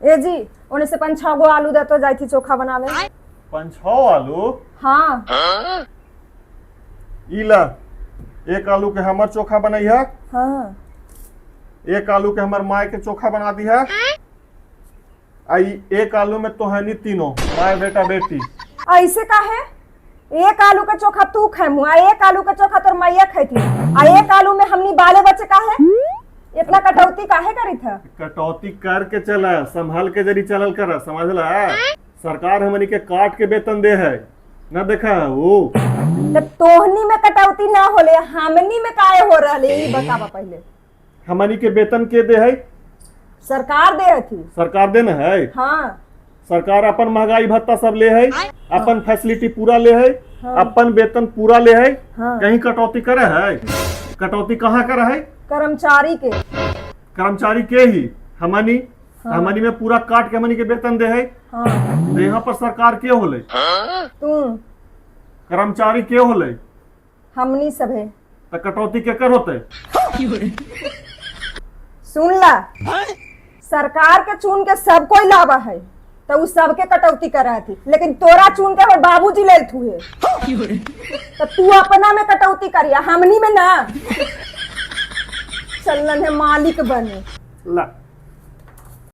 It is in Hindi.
ए जी ओने से 5-6 गो आलू दे तो जाई थी चोखा बनावे। 5-6 आलू? हाँ इला एक आलू के हमर चोखा बनई है, हाँ। एक आलू के हमर माय के चोखा बना दी है, आई एक आलू में तो है नहीं तीनों माय बेटा बेटी। ऐसे का है? एक आलू का चोखा तू खेमू आ एक आलू का चोखा तोर मैया खैती आ एक आलू में हमनी बाले बच्चे का है? इतना कटौती काहे करी था? कटौती करके चला, संभाल के जरी चलल कर, समझला? सरकार हमनी के काट के वेतन दे है, ना देखा है वो। तो तोहनी में कटौती ना होले, हमनी में काहे हो रहले ई बतावा पहले। हमनी के वेतन के दे है? सरकार दे थी। सरकार देना है? हाँ। सरकार अपन महंगाई भत्ता सब ले है, अपन फैसिलिटी पूरा ले है, हाँ। अपन वेतन पूरा ले है। हाँ। कहीं कटौती करे है? कटौती कहाँ करे है? कर्मचारी के। कर्मचारी के ही हमनी। हाँ। हमनी में पूरा काट के हमनी के वेतन दे है। हाँ। तो यहाँ पर सरकार के होले? तू। कर्मचारी के होले? हमनी सब है। तो कटौती के कर होते? सुन ला, सरकार के चुन के सब कोई लावा है तो उ सबके कटौती करा थी, लेकिन तोरा चुन के हमर बाबूजी ले थू है तो तू अपना में कटौती करिया, हमनी में ना। चलन है मालिक बने। ला